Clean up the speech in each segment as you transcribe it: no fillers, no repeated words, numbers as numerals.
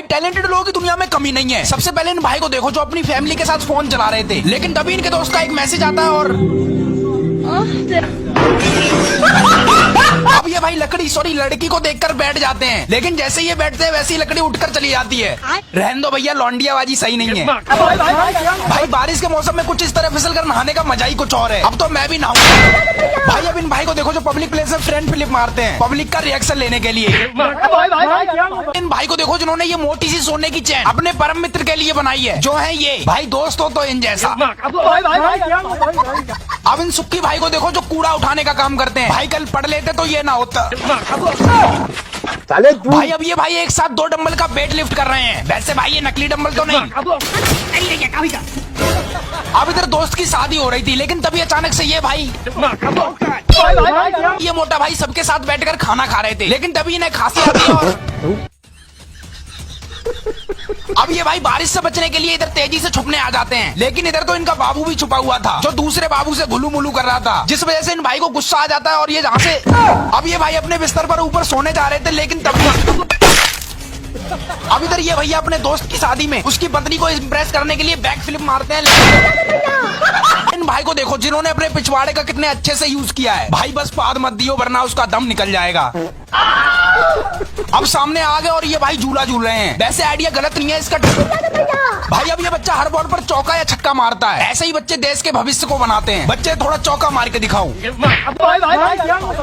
Talented लोगों की दुनिया में कमी नहीं है। सबसे पहले इन भाई को देखो जो अपनी फैमिली के साथ फोन चला रहे थे, लेकिन तभी इनके दोस्त का एक मैसेज आता है और अब ये भाई लड़की को देखकर बैठ जाते हैं, लेकिन जैसे ये बैठते हैं वैसे ही लकड़ी उठकर चली जाती है। रहने दो भैया, लौंडियाबाजी सही नहीं है। भाई बारिश के मौसम में कुछ इस तरह फिसल कर नहाने का मजा ही कुछ और है। अब तो मैं भी नहाऊंगा। भाई अब इन भाई को देखो जो पब्लिक प्लेस में फ्रंट फ्लिप मारते हैं पब्लिक का रिएक्शन लेने के लिए। इन भाई को देखो जिन्होंने ये मोटी सी सोने की चैन अपने परम मित्र के लिए बनाई है, जो है ये भाई दोस्त हो तो इन जैसा। अब इन सुक्की भाई को देखो जो कूड़ा उठाने का काम करते हैं। भाई कल पढ़ लेते तो ये ना होता। भाई अब ये भाई एक साथ 2 डंबल का वेट लिफ्ट कर रहे हैं। वैसे भाई ये नकली डंबल तो नहीं। अब इधर दोस्त की शादी हो रही थी, लेकिन तभी अचानक से ये भाई ये मोटा भाई सबके साथ बैठकर खाना खा रहे थे, लेकिन तभी इन्हें खांसी आती और अब ये भाई बारिश से बचने के लिए इधर तेजी से छुपने आ जाते हैं, लेकिन इधर तो इनका बाबू भी छुपा हुआ था जो दूसरे बाबू से घुलू मुलू कर रहा था, जिस वजह से इन भाई को गुस्सा आ जाता है और ये जहाँ से अब ये भाई अपने बिस्तर पर ऊपर सोने जा रहे थे, लेकिन तभी अब इधर ये भैया अपने दोस्त की शादी में उसकी पत्नी को इम्प्रेस करने के लिए बैक फ्लिप मारते हैं। इन भाई को देखो जिन्होंने अपने पिछवाड़े का कितने अच्छे से यूज किया है। भाई बस पाद मत दियो वरना उसका दम निकल जाएगा। अब सामने आ गए और ये भाई झूला झूल रहे हैं। वैसे आइडिया गलत नहीं है इसका। भाई अब ये बच्चा हर बॉल पर चौका या छक्का मारता है। ऐसे ही बच्चे देश के भविष्य को बनाते हैं। बच्चे थोड़ा चौका मार के दिखाओ।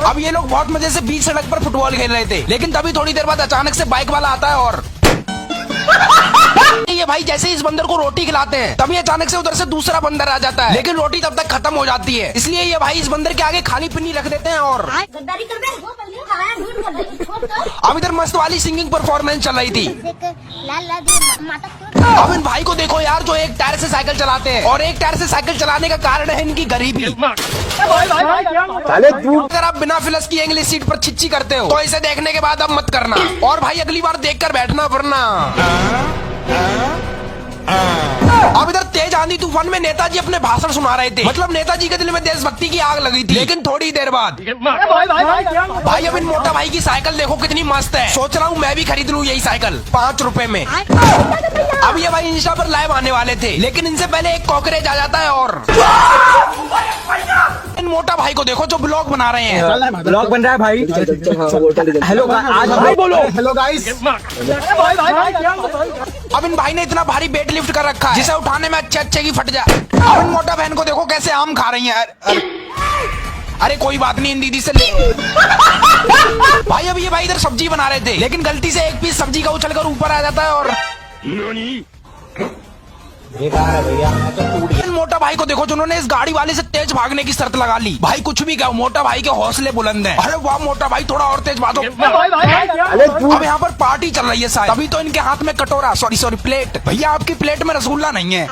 अब ये लोग बहुत मजे से बीच सड़क पर फुटबॉल खेल रहे थे, लेकिन तभी थोड़ी देर बाद अचानक से बाइक वाला आता है और ये भाई जैसे इस बंदर को रोटी खिलाते हैं तभी अचानक से उधर से दूसरा बंदर आ जाता है, लेकिन रोटी तब तक खत्म हो जाती है। इसलिए ये भाई इस बंदर के आगे खाली पिन्नी रख देते हैं और अब इधर मस्त वाली सिंगिंग परफॉर्मेंस चल रही थी। अब इन भाई को देखो यार जो एक टायर से साइकिल चलाते हैं, और एक टायर से साइकिल चलाने का कारण है इनकी गरीबी। अगर आप बिना फिलस की इंग्लिश सीट पर छिच्ची करते हो तो इसे देखने के बाद अब मत करना, और भाई अगली बार देखकर बैठना वरना। अब इधर तेज आंधी तूफान में नेताजी अपने भाषण सुना रहे थे, मतलब नेताजी के दिल में देशभक्ति की आग लगी थी, लेकिन थोड़ी देर बाद भाई अब इन मोटा भाई की साइकिल देखो कितनी मस्त है। सोच रहा हूँ मैं भी खरीद लूँ यही साइकिल 5 रुपए में। अब ये भाई इंस्टा पर लाइव आने वाले थे, लेकिन इनसे पहले एक कॉकरेज आ जाता है और इन मोटा भाई को देखो जो ब्लॉग बना रहे हैं। ब्लॉग बन रहा है भाई। हेलो आज भाई बोलो हेलो गाइस। अब इन भाई ने इतना भारी वेट लिफ्ट कर रखा है जिसे उठाने में अच्छे की फट जाए। अब इन मोटा बहन को देखो कैसे आम खा रही है। अरे कोई बात नहीं, इन दीदी से ले। भाई अब ये भाई इधर सब्जी बना रहे थे, लेकिन गलती से एक पीस सब्जी का उछलकर ऊपर आ जाता है और इन मोटा भाई को देखो जिन्होंने इस गाड़ी वाले से तेज भागने की शर्त लगा ली। भाई कुछ भी कहो मोटा भाई के हौसले बुलंद हैं। अरे वाह मोटा भाई थोड़ा और तेज भागो। अब यहाँ पर पार्टी चल रही है शायद, तभी तो इनके हाथ में कटोरा सॉरी प्लेट। भैया आपकी प्लेट में रसगुल्ला नहीं है।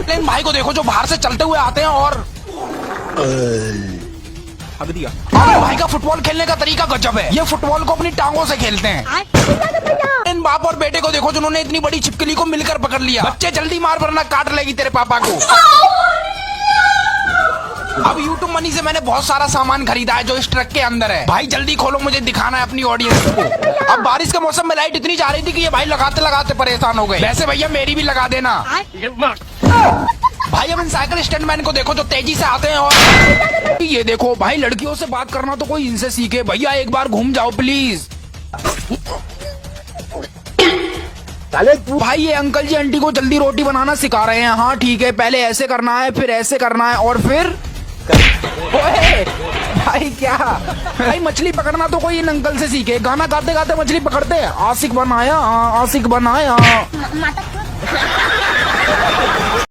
इन भाई को देखो जो बाहर से चलते हुए आते हैं और भाई का फुटबॉल खेलने का तरीका गजब है। ये फुटबॉल को अपनी टांगों से खेलते हैं। इन बाप और बेटे को देखो जिन्होंने इतनी बड़ी छिपकली को मिलकर पकड़ लिया। बच्चे जल्दी मार वरना काट लेगी तेरे पापा को। अब YouTube मनी से मैंने बहुत सारा सामान खरीदा है जो इस ट्रक के अंदर है। भाई जल्दी खोलो, मुझे दिखाना है अपनी ऑडियंस को। अब बारिश के मौसम में लाइट इतनी जा रही थी कि ये भाई लगाते लगाते परेशान हो गए। वैसे भैया मेरी भी लगा देना। भाई अब इन साइकिल स्टैंडमैन को देखो जो तेजी से आते हैं और ये देखो भाई लड़कियों से बात करना तो कोई इनसे सीखे। भैया एक बार घूम जाओ प्लीज। भाई ये अंकल जी आंटी को जल्दी रोटी बनाना सिखा रहे हैं। हाँ ठीक है, पहले ऐसे करना है फिर ऐसे करना है और फिर ओए भाई क्या भाई मछली पकड़ना तो कोई इन अंकल से सीखे। गाना गाते गाते मछली पकड़ते हैं। आशिक बनाया आशिक बनाया।